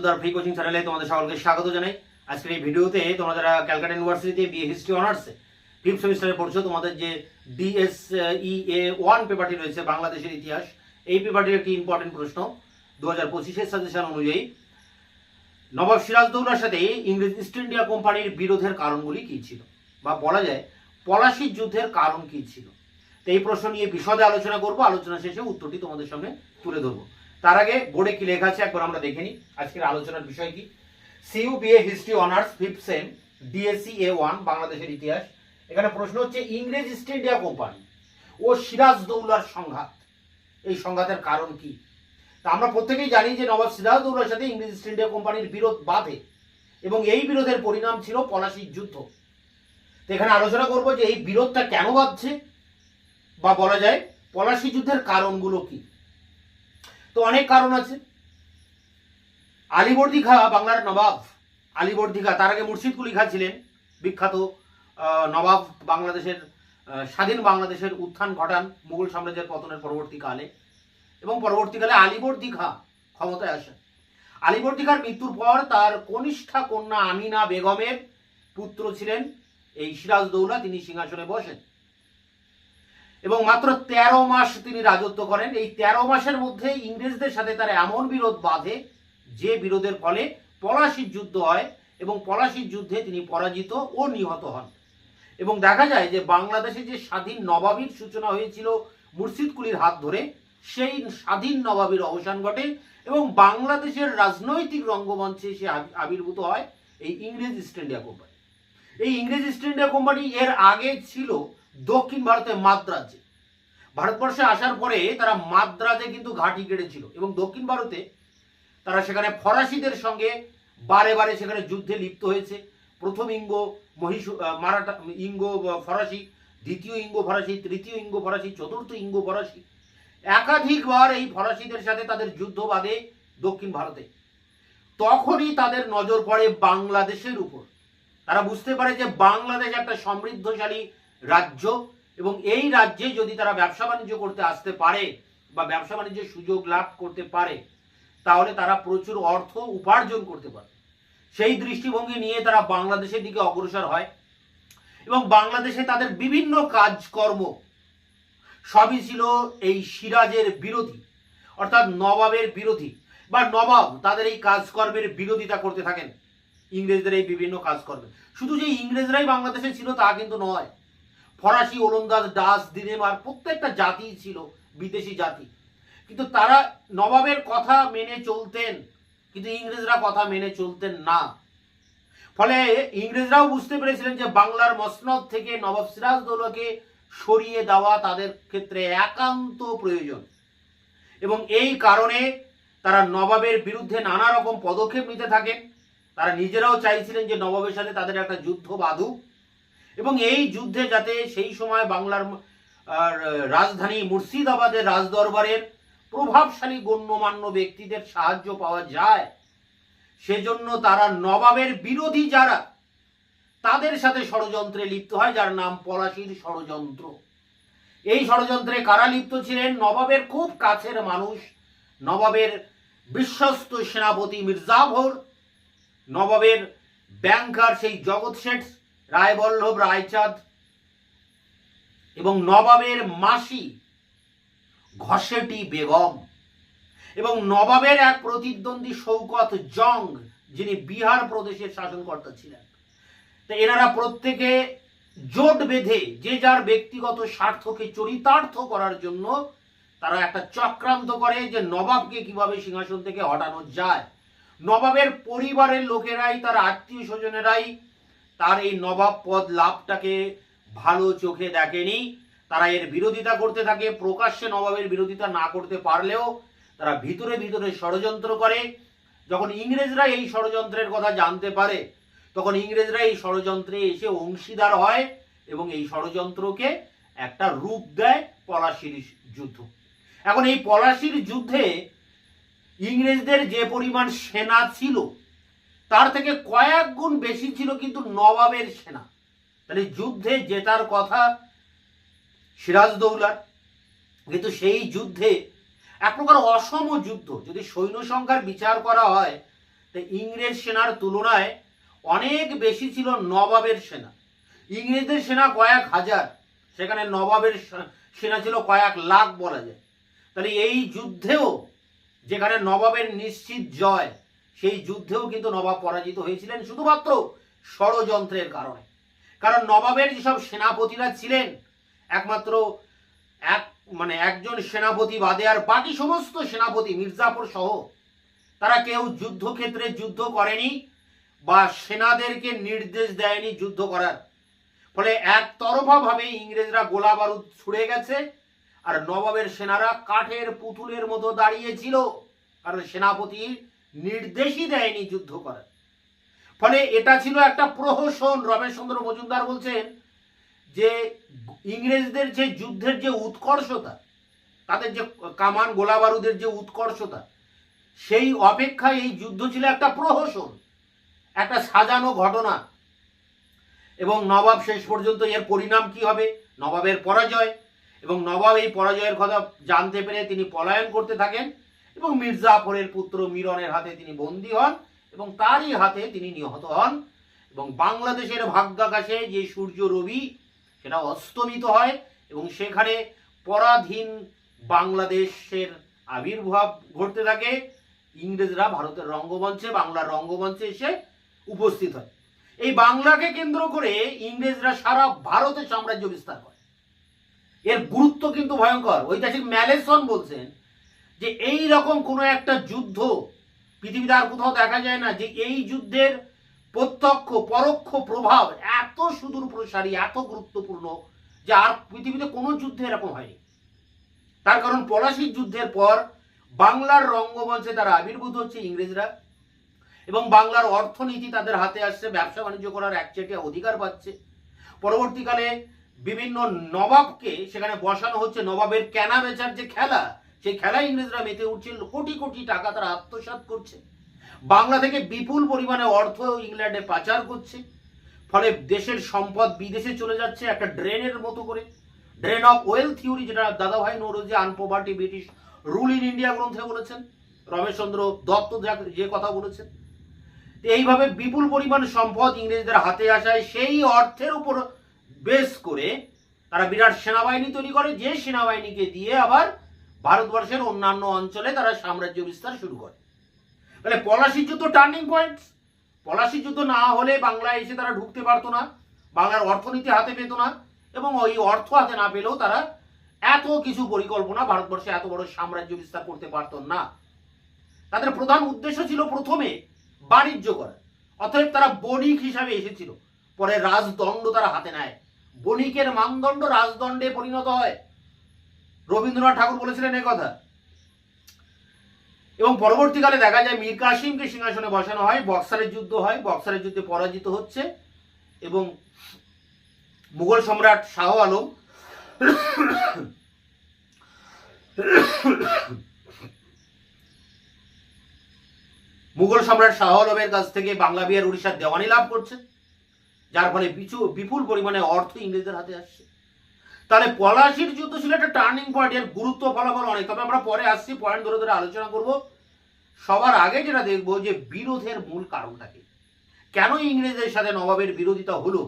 মজুদার free coaching চ্যানেলে তোমাদের সকলকে স্বাগত জানাই। আজকের এই ভিডিওতে তোমরা যারা ক্যালকাটা ইউনিভার্সিটিতে বিএ হিস্ট্রি অনার্সে 5th সেমিস্টারে পড়ছো, তোমাদের যে DSEA-1 পেপারটি রয়েছে বাংলাদেশের ইতিহাস, এই পেপারটির একটি ইম্পর্টেন্ট প্রশ্ন 2025-এর সাজেশন অনুযায়ী নবাব সিরাজদৌল্লার সাথে ইংরেজ ইস্ট ইন্ডিয়া কোম্পানির বিরোধের কারণগুলি কী ছিল, বা বলা যায় পলাশির যুদ্ধের কারণ কী ছিল। তো এই প্রশ্ন নিয়ে বিশদে আলোচনা করব। আলোচনা শেষে উত্তরটি তোমাদের সামনে তুলে ধরবো। তার আগে বোর্ডে কি লেখা আছে একবার আমরা দেখে নিই। আজকের আলোচনার বিষয় কি? CU BA history honours 5th sem DSEA-1 বাংলাদেশের ইতিহাস। এখানে প্রশ্ন হচ্ছে ইংরেজ ইস্ট ইন্ডিয়া কোম্পানি ও সিরাজদৌল্লার সংঘাত, এই সংঘাতের কারণ কি? তা আমরা প্রত্যেকেই জানি যে নবাব সিরাজদৌল্লার সাথে ইংরেজ ইস্ট ইন্ডিয়া কোম্পানির বিরোধ বাধে এবং এই বিরোধের পরিণাম ছিল পলাশির যুদ্ধ। তো এখানে আলোচনা করব যে এই বিরোধটা কেন বাধছে, বা বলা যায় পলাশি যুদ্ধের কারণগুলো কি। তো অনেক কারণ আছে। আলীবর্দী খাঁ বাংলার নবাব আলীবর্দী খাঁ, তার আগে মুর্শিদ কুলি খাঁ ছিলেন বিখ্যাত নবাব, বাংলাদেশের স্বাধীন বাংলাদেশের উত্থান ঘটান মুঘল সাম্রাজ্যের পতনের পরবর্তীকালে, এবং পরবর্তীকালে আলীবর্দী খাঁ ক্ষমতায় আসেন। আলীবর্দী খাঁর মৃত্যুর পর তার কনিষ্ঠা কন্যা আমিনা বেগমের পুত্র ছিলেন এই সিরাজদৌল্লা, তিনি সিংহাসনে বসেন এবং মাত্র 13 মাস তিনি রাজত্ব করেন। এই 13 মাসের মধ্যে ইংরেজদের সাথে তার এমন বিরোধ বাধে যে বিরোধের ফলে পলাশির যুদ্ধ হয় এবং পলাশির যুদ্ধে তিনি পরাজিত ও নিহত হন। এবং দেখা যায় যে বাংলাদেশে যে স্বাধীন নবাবীর সূচনা হয়েছিল মুর্শিদ কুলির হাত ধরে, সেই স্বাধীন নবাবীর অবসান ঘটে এবং বাংলাদেশের রাজনৈতিক রঙ্গমঞ্চে সে আবির্ভূত হয় এই ইংরেজ ইস্ট ইন্ডিয়া কোম্পানি। এই ইংরেজ ইস্ট ইন্ডিয়া কোম্পানি এর আগে ছিল দক্ষিণ ভারতে মাদ্রাজে। ভারতবর্ষে আসার পরে তারা মাদ্রাজে কিন্তু ঘাঁটি গেড়েছিল এবং দক্ষিণ ভারতে তারা সেখানে ফরাসিদের সঙ্গে বারে বারে সেখানে যুদ্ধে লিপ্ত হয়েছে। প্রথম মারাঠা ইঙ্গো ফরাসি, দ্বিতীয় ইঙ্গো ফরাসি, তৃতীয় ইঙ্গো ফরাসি, চতুর্থ ইঙ্গো ফরাসি, একাধিকবার এই ফরাসিদের সাথে তাদের যুদ্ধ বাধে দক্ষিণ ভারতে। তখনই তাদের নজর পড়ে বাংলাদেশের উপর। তারা বুঝতে পারে যে বাংলাদেশ একটা সমৃদ্ধশালী রাজ্য এবং এই রাজ্যে যদি তারা ব্যবসা বাণিজ্য করতে আসতে পারে বা ব্যবসা বাণিজ্যের সুযোগ লাভ করতে পারে, তাহলে তারা প্রচুর অর্থ উপার্জন করতে পারে। সেই দৃষ্টিভঙ্গি নিয়ে তারা বাংলাদেশের দিকে অগ্রসর হয় এবং বাংলাদেশে তাদের বিভিন্ন কাজকর্ম সবই ছিল এই সিরাজের বিরোধী, অর্থাৎ নবাবের বিরোধী, বা নবাব তাদের এই কাজকর্মের বিরোধিতা করতে থাকেন ইংরেজদের এই বিভিন্ন কাজকর্মে। শুধু যে ইংরেজরাই বাংলাদেশে ছিল তা কিন্তু নয়, ফরাসি, ওলন্দাজ, ডাচ, দিনেমার প্রত্যেকটা জাতি ছিল, বিদেশি জাতি, কিন্তু তারা নবাবের কথা মেনে চলতেন, কিন্তু ইংরেজরা কথা মেনে চলতেন না। ফলে ইংরেজরাও বুঝতে পেরেছিলেন যে বাংলার মসনদ থেকে নবাব সিরাজদৌল্লাকে সরিয়ে দেওয়া তাদের ক্ষেত্রে একান্ত প্রয়োজন এবং এই কারণে তারা নবাবের বিরুদ্ধে নানা রকম পদক্ষেপ নিতে থাকেন। তারা নিজেরাও চাইছিলেন যে নবাবের সাথে তাদের একটা যুদ্ধ বাঁধুক এবং এই যুদ্ধে যাতে সেই সময় বাংলার রাজধানী মুর্শিদাবাদের রাজদরবারের প্রভাবশালী গণ্যমান্য ব্যক্তিদের সাহায্য পাওয়া যায়, সেজন্য তারা নবাবের বিরোধী যারা তাদের সাথে ষড়যন্ত্রে লিপ্ত হয়, যার নাম পলাশির ষড়যন্ত্র। এই ষড়যন্ত্রে কারা লিপ্ত ছিলেন? নবাবের খুব কাছের মানুষ, নবাবের বিশ্বস্ত সেনাপতি মির্জাফর, নবাবের ব্যাংকার সেই জগৎ শেঠ রায়বল্লভ রায়চাঁদ এবং নবাবের মাসি ঘসেটি বেগম এবং নবাবের এক প্রতিদ্বন্দ্বী শৌকত জং, যিনি বিহার প্রদেশের শাসনকর্তা ছিলেন। তো এনারা প্রত্যেকে জোট বেঁধে যে যার ব্যক্তিগত স্বার্থকে চরিতার্থ করার জন্য তারা একটা চক্রান্ত করে যে নবাবকে কিভাবে সিংহাসন থেকে হটানো যায়। নবাবের পরিবারের লোকেরাই, তার আত্মীয় স্বজনেরাই তার এই নবাব পদ লাভটাকে ভালো চোখে দেখেনি। তারা এর বিরোধিতা করতে থাকে। প্রকাশ্যে নবাবের বিরোধিতা না করতে পারলেও তারা ভিতরে ভিতরে ষড়যন্ত্র করে। যখন ইংরেজরা এই ষড়যন্ত্রের কথা জানতে পারে, তখন ইংরেজরা এই ষড়যন্ত্রে এসে অংশীদার হয় এবং এই ষড়যন্ত্রকে একটা রূপ দেয় পলাশির যুদ্ধ। এখন এই পলাশির যুদ্ধে ইংরেজদের যে পরিমাণ সেনা ছিল তার থেকে কয়েক গুণ বেশি ছিল কিন্তু নবাবের সেনা। তাহলে যুদ্ধে জেতার কথা সিরাজদৌল্লার, কিন্তু সেই যুদ্ধে এক প্রকার অসম যুদ্ধ। যদি সৈন্য সংখ্যার বিচার করা হয় তো ইংরেজ সেনার তুলনায় অনেক বেশি ছিল নবাবের সেনা। ইংরেজদের সেনা কয়েক হাজার, সেখানে নবাবের সেনা ছিল কয়েক লাখ বলা যায়। তাহলে এই যুদ্ধেও যেখানে নবাবের নিশ্চিত জয়, সেই যুদ্ধেও কিন্তু নবাব পরাজিত হয়েছিলেন শুধুমাত্র ষড়যন্ত্রের কারণে। কারণ নবাবের যেসব সেনাপতিরা ছিলেন, একমাত্র একজন সেনাপতি বাদে আর বাকি সমস্ত সেনাপতি মির্জাপুর সহ তারা কেউ যুদ্ধক্ষেত্রে যুদ্ধ করেনি বা সেনাদেরকে নির্দেশ দেয়নি যুদ্ধ করার। ফলে একতরফা ভাবে ইংরেজরা গোলা বারুদ ছুড়ে গেছে, আর নবাবের সেনারা কাঠের পুতুলের মতো দাঁড়িয়েছিল, কারণ সেনাপতি নির্দেশই দেয়নি যুদ্ধ করার। ফলে এটা ছিল একটা প্রহসন। রমেশচন্দ্র মজুমদার বলছেন যে ইংরেজদের যে যুদ্ধের যে উৎকর্ষতা, তাদের যে কামান গোলা বারুদের যে উৎকর্ষতা, সেই অপেক্ষায় এই যুদ্ধ ছিল একটা প্রহসন, একটা সাজানো ঘটনা। এবং নবাব শেষ পর্যন্ত এর পরিণাম কি হবে? নবাবের পরাজয়। এবং নবাব এই পরাজয়ের কথা জানতে পেরে তিনি পলায়ন করতে থাকেন এবং মির্জাফরের পুত্র মিরনের হাতে তিনি বন্দী হন এবং তারই হাতে তিনি নিহত হন। এবং বাংলাদেশের ভাগ্যাকাশে যে সূর্য রবি সেটা অস্তমিত হয় এবং সেখানে পরাধীন বাংলাদেশের আবির্ভাব ঘটতে থাকে। ইংরেজরা ভারতের রঙ্গমঞ্চে, বাংলার রঙ্গমঞ্চে এসে উপস্থিত হয়। এই বাংলাকে কেন্দ্র করে ইংরেজরা সারা ভারতে সাম্রাজ্য বিস্তার করে। এর গুরুত্ব কিন্তু ভয়ঙ্কর। ঐতিহাসিক ম্যালেসন বলছেন যে এই রকম কোনো একটা যুদ্ধ পৃথিবীতে আর কোথাও দেখা যায় না, যে এই যুদ্ধের প্রত্যক্ষ পরোক্ষ প্রভাব এত সুদূর প্রসারী, এত গুরুত্বপূর্ণ, যে আর পৃথিবীতে কোনো যুদ্ধে এরকম হয়নি। তার কারণ পলাশির যুদ্ধের পর বাংলার রঙ্গমঞ্চে তারা আবির্ভূত হচ্ছে ইংরেজরা, এবং বাংলার অর্থনীতি তাদের হাতে আসছে, ব্যবসা বাণিজ্য করার একচেটিয়া অধিকার পাচ্ছে। পরবর্তীকালে বিভিন্ন নবাবকে সেখানে বসানো হচ্ছে। নবাবের কেনা বেচার যে খেলা, সেই খেলায় ইংরেজরা মেতে উঠছে, কোটি কোটি টাকা তারা আত্মসাৎ করছে, বাংলা থেকে বিপুল পরিমাণে অর্থ ইংল্যান্ডে পাচার করছে। ফলে দেশের সম্পদ বিদেশে চলে যাচ্ছে একটা ড্রেনের মতো করে। ড্রেন অফ ওয়েলথ থিওরি, যেটা দাদাভাই নওরোজি আনপভার্টি ব্রিটিশ রুল ইন ইন্ডিয়া গ্রন্থে বলেছেন, রমেশচন্দ্র দত্ত যে কথা বলেছেন। এইভাবে বিপুল পরিমাণ সম্পদ ইংরেজদের হাতে আসায় সেই অর্থের উপর বেস করে তারা বিরাট সেনাবাহিনী তৈরি করে, যে সেনাবাহিনীকে দিয়ে আবার ভারতবর্ষের অন্যান্য অঞ্চলে তারা সাম্রাজ্য বিস্তার শুরু করে। তাহলে পলাশির যুদ্ধ টার্নিং পয়েন্ট। পলাশির যুদ্ধ না হলে বাংলায় এসে তারা ঢুকতে পারতো না, বাংলার অর্থনীতি হাতে পেত না, এবং ওই অর্থ হাতে না পেলেও তারা এত কিছু পরিকল্পনা ভারতবর্ষে এত বড় সাম্রাজ্য বিস্তার করতে পারত না। তাদের প্রধান উদ্দেশ্য ছিল প্রথমে বাণিজ্য করা, অতএব তারা বণিক হিসাবে এসেছিল। পরে রাজদণ্ড তারা হাতে নেয়, বণিকের মানদণ্ড রাজদণ্ডে পরিণত হয়। রবীন্দ্রনাথ ঠাকুর বলেছিলেন এই কথা। এবং পরবর্তীকালে দেখা যায় মীর কাসিমকে সিংহাসনে বসানো হয়, বক্সারের যুদ্ধ হয়, বক্সারের যুদ্ধে পরাজিত হচ্ছে এবং মুঘল সম্রাট শাহ আলম মুঘল সম্রাট শাহ আলমের কাছ থেকে বাংলা, বিহার, উড়িষ্যার দেওয়ানি লাভ করছে, যার ফলে বিপুল পরিমাণে অর্থ ইংরেজদের হাতে আসছে। তাহলে পলাশির যুদ্ধ ছিল একটা টার্নিং পয়েন্ট। এর গুরুত্ব ফলাফল অনেক, তবে আমরা পরে আসছি, পয়েন্ট ধরে ধরে আলোচনা করব। সবার আগে যেটা দেখবো যে বিরোধের মূল কারণটা কি, কেন ইংরেজদের সাথে নবাবের বিরোধিতা হলো,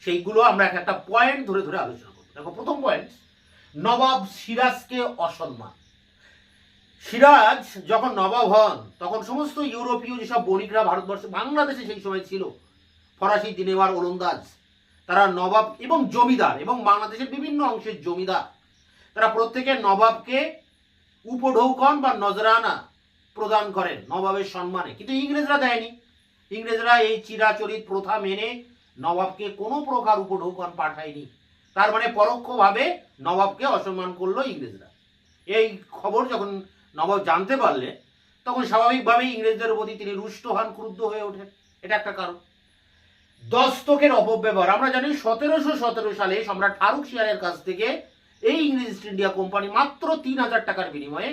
সেইগুলো আমরা একটা পয়েন্ট ধরে ধরে আলোচনা করবো। দেখো, প্রথম পয়েন্ট, নবাব সিরাজকে অসম্মান। সিরাজ যখন নবাব হন তখন সমস্ত ইউরোপীয় যেসব বণিকরা ভারতবর্ষে, বাংলাদেশে সেই সময় ছিল, ফরাসি, দিনেওয়ার, ওলন্দাজ, তারা নবাব এবং জমিদার এবং বাংলাদেশের বিভিন্ন অংশের জমিদার, তারা প্রত্যেকে নবাবকে উপঢৌকন বা নজরানা প্রদান করেন নবাবের সম্মানে। কিন্তু ইংরেজরা দেয়নি। ইংরেজরা এই চিরাচরিত প্রথা মেনে নবাবকে কোনো প্রকার উপঢৌকন পাঠায়নি। তার মানে পরোক্ষভাবে নবাবকে অসম্মান করলো ইংরেজরা। এই খবর যখন নবাব জানতে পারলে তখন স্বাভাবিকভাবেই ইংরেজদের প্রতি তিনি রুষ্ট হন, ক্রুদ্ধ হয়ে ওঠেন। এটা একটা কারণ। দস্তকের অপব্যবহার। আমরা জানি 1717 সালে সম্রাট ফারুক শিয়ারের কাছ থেকে এই ইংরেজ ইস্ট ইন্ডিয়া কোম্পানি মাত্র 3000 টাকার বিনিময়ে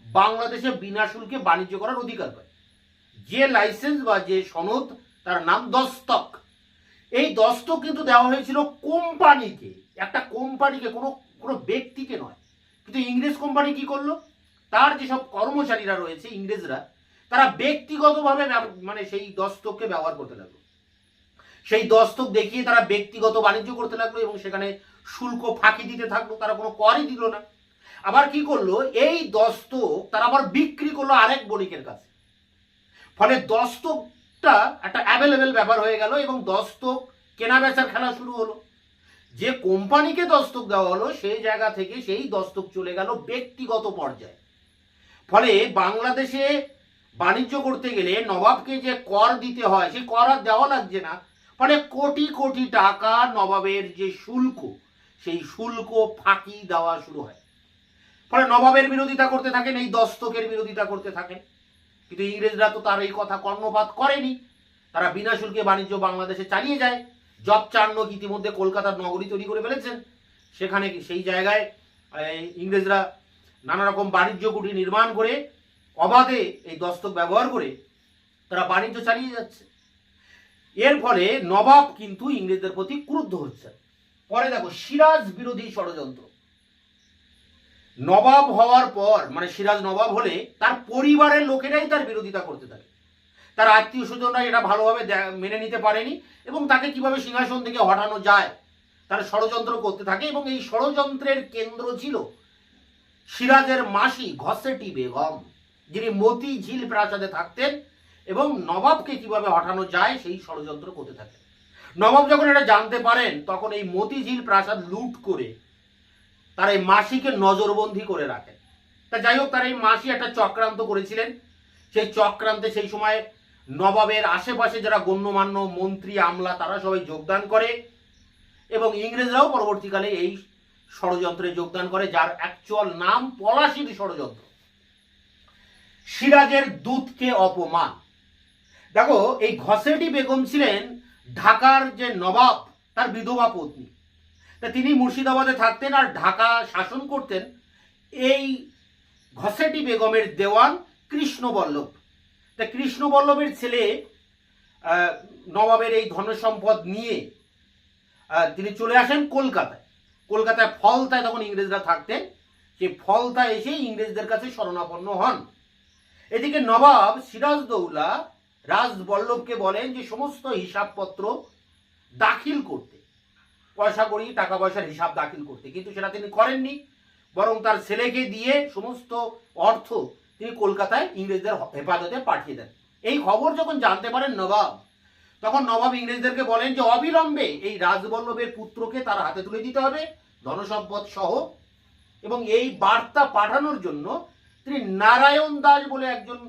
বাংলাদেশে বিনা শুল্কে বাণিজ্য করার অধিকার পায়। যে লাইসেন্স বা যে সনদ, তার নাম দস্তক। এই দস্তক কিন্তু দেওয়া হয়েছিল কোম্পানিকে, একটা কোম্পানিকে, কোনো ব্যক্তিকে নয়। কিন্তু ইংরেজ কোম্পানি কি করলো, তার যেসব কর্মচারীরা রয়েছে ইংরেজরা, তারা ব্যক্তিগতভাবে মানে সেই দস্তককে ব্যবহার করতে লাগলো। সেই দস্তক দেখিয়ে তারা ব্যক্তিগত বাণিজ্য করতে লাগলো এবং সেখানে শুল্ক ফাঁকি দিতে থাকলো, তারা কোনো করই দিল না। আবার কি করলো, এই দস্তক তারা আবার বিক্রি করলো আরেক বণিকের কাছে। ফলে দস্তকটা একটা অ্যাভেলেবেল ব্যাপার হয়ে গেল এবং দস্তক কেনা বেচার খেলা শুরু হলো। যে কোম্পানিকে দস্তক দেওয়া হলো সেই জায়গা থেকে সেই দস্তক চলে গেল ব্যক্তিগত পর্যায়ে। ফলে বাংলাদেশে বাণিজ্য করতে গেলে নবাবকে যে কর দিতে হয় সেই কর আর দেওয়া লাগছে না। ফলে কোটি কোটি টাকা নবাবের যে শুল্ক সেই শুল্ক ফাঁকি দেওয়া শুরু হয়। ফলে নবাবের বিরোধিতা করতে থাকেন, এই দস্তকের বিরোধিতা করতে থাকেন। কিন্তু ইংরেজরা তো তার এই কথা কর্ণপাত করেনি, তারা বিনা শুল্কে বাণিজ্য বাংলাদেশে চালিয়ে যায়। জব চার্নক ইতিমধ্যে কলকাতার নগরী তৈরি করে ফেলেছেন, সেখানে সেই জায়গায় ইংরেজরা নানা রকম বাণিজ্য কুঠি নির্মাণ করে অবাধে এই দস্তক ব্যবহার করে তারা বাণিজ্য চালিয়ে যাচ্ছে। এর ফলে নবাব কিন্তু ইংরেজদের প্রতি ক্রুদ্ধ হচ্ছে। পরে দেখো সিরাজ বিরোধী ষড়যন্ত্র। নবাব হওয়ার পর মানে সিরাজ নবাব হলে তার পরিবারের লোকেরাই তার বিরোধিতা করতে থাকে, তার আত্মীয় স্বজনরা এটা ভালোভাবে মেনে নিতে পারেনি এবং তাকে কিভাবে সিংহাসন থেকে হটানো যায় তার ষড়যন্ত্র করতে থাকে। এবং এই ষড়যন্ত্রের কেন্দ্র ছিল সিরাজের মাসি ঘসেটি বেগম, যিনি মতিঝিল প্রাসাদে থাকতেন এবং নবাবকে কিভাবে হটানো যায় সেই ষড়যন্ত্র করতে থাকেন। নবাব যখন এটা জানতে পারেন তখন এই মতিঝিল প্রাসাদ লুট করে তার এই মাসিকে নজরবন্দি করে রাখেন। তা যাই হোক, তার এই মাসি একটা চক্রান্ত করেছিলেন। সেই চক্রান্তে সেই সময় নবাবের আশেপাশে যারা গণ্যমান্য মন্ত্রী আমলা তারা সবাই যোগদান করে এবং ইংরেজরাও পরবর্তীকালে এই ষড়যন্ত্রে যোগদান করে, যার অ্যাকচুয়াল নাম পলাশীর ষড়যন্ত্র। সিরাজের দূতকে অপমান। দেখো, এই ঘসেটি বেগম ছিলেন ঢাকার যে নবাব তার বিধবা পত্নী। তা তিনি মুর্শিদাবাদে থাকতেন আর ঢাকা শাসন করতেন এই ঘসেটি বেগমের দেওয়ান কৃষ্ণবল্লভ। তা কৃষ্ণবল্লভের ছেলে নবাবের এই ধনসম্পদ নিয়ে তিনি চলে আসেন কলকাতায়। কলকাতায় ফলতায় তখন ইংরেজরা থাকতেন, সেই ফলতায় এসে ইংরেজদের কাছে শরণাপন্ন হন। এদিকে নবাব সিরাজদৌল্লা রাজবল্লভকে বলেন যে সমস্ত হিসাবপত্র দাখিল করতে, পয়সা করি টাকা পয়সার হিসাব দাখিল করতে, কিন্তু সেটা তিনি করেননি, বরং তার ছেলেকে দিয়ে সমস্ত অর্থ তিনি কলকাতায় ইংরেজদের হেফাজতে পাঠিয়ে দেন। এই খবর যখন জানতে পারেন নবাব, তখন নবাব ইংরেজদেরকে বলেন যে অবিলম্বে এই রাজবল্লভের পুত্রকে তার হাতে তুলে দিতে হবে ধনসম্পদ সহ, এবং এই বার্তা পাঠানোর জন্য তিনি নারায়ণ দাস বলে একজন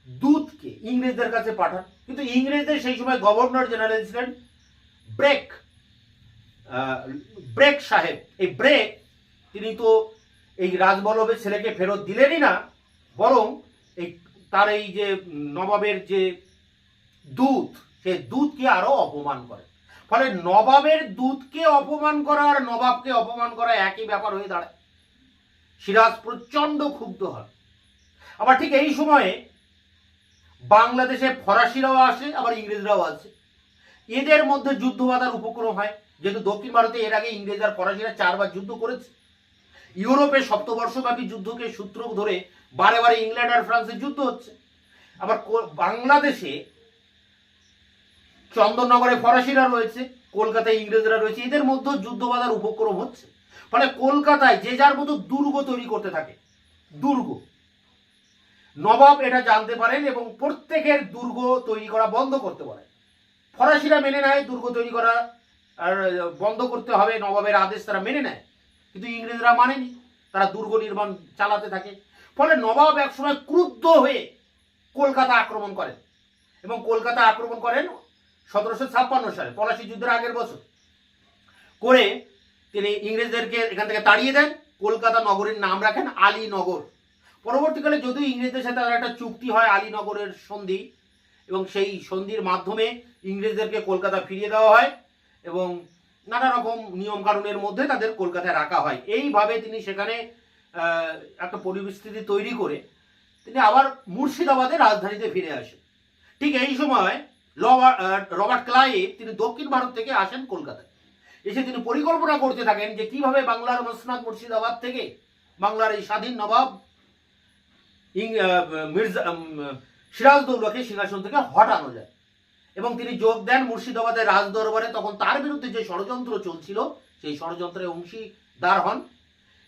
দূতকে ইংরেজদের কাছে পাঠান। কিন্তু ইংরেজদের সেই সময় গভর্নর জেনারেল ছিলেন ব্রেক সাহেব। এই ব্রেক তিনি তো এই রাজবল্লভের ছেলেকে ফেরত দিলেনই না, বরং এই তার এই যে নবাবের যে দূত সেই দূতকে আরো অপমান করে। ফলে নবাবের দূতকে অপমান করা আর নবাবকে অপমান করা একই ব্যাপার হয়ে দাঁড়ায়। সিরাজ প্রচন্ড ক্ষুব্ধ হন। আবার ঠিক এই সময়ে বাংলাদেশে ফরাসিরাও আসে, আবার ইংরেজরাও আসে। এদের মধ্যে যুদ্ধ বাঁধার উপক্রম হয়, যেহেতু দক্ষিণ ভারতে এর আগে ইংরেজ আর ফরাসিরা 4 বার যুদ্ধ করেছে। ইউরোপে সপ্তবর্ষব্যাপী যুদ্ধকে সূত্র ধরে বারে বারে ইংল্যান্ড আর ফ্রান্সের যুদ্ধ হচ্ছে। আবার বাংলাদেশে চন্দননগরে ফরাসিরা রয়েছে, কলকাতায় ইংরেজরা রয়েছে, এদের মধ্যে যুদ্ধ বাঁধার উপক্রম হচ্ছে। ফলে কলকাতায় যে যার মতো দুর্গ তৈরি করতে থাকে। দুর্গ নবাব এটা জানতে পারেন এবং প্রত্যেকের দুর্গ তৈরি করা বন্ধ করতে বলেন। ফরাসিরা মেনে নেয় দুর্গ তৈরি করা আর বন্ধ করতে হবে, নবাবের আদেশ তারা মেনে নেয়, কিন্তু ইংরেজরা মানেনি, তারা দুর্গ নির্মাণ চালাতে থাকে। ফলে নবাব একসময় ক্রুদ্ধ হয়ে কলকাতা আক্রমণ করেন এবং কলকাতা আক্রমণ করেন 1756 সালে, পলাশী যুদ্ধের আগের বছর করে তিনি ইংরেজদেরকে এখান থেকে তাড়িয়ে দেন। কলকাতা নগরীর নাম রাখেন আলীনগর। পরবর্তীকালে যদিও ইংরেজদের সাথে একটা চুক্তি হয় আলীনগরের সন্ধি, এবং সেই সন্ধির মাধ্যমে ইংরেজদেরকে কলকাতা ফিরিয়ে দেওয়া হয় এবং নানা রকম নিয়ম কানুনের মধ্যে তাদের কলকাতায় রাখা হয়। এইভাবে তিনি সেখানে একটা পরিস্থিতি তৈরি করে তিনি আবার মুর্শিদাবাদের রাজধানীতে ফিরে আসেন। ঠিক এই সময় রবার্ট ক্লাইভ তিনি দক্ষিণ ভারত থেকে আসেন কলকাতায়। এসে তিনি পরিকল্পনা করতে থাকেন যে কিভাবে বাংলার মসনাদ মুর্শিদাবাদ থেকে বাংলার এই স্বাধীন নবাব সিরাজদৌল্লাকে সিংহাসন থেকে হটানো যায় এবং তিনি যোগ দেন মুর্শিদাবাদের রাজদরবারে। তখন তার বিরুদ্ধে যে ষড়যন্ত্র চলছিল সেই ষড়যন্ত্রে অংশীদার হন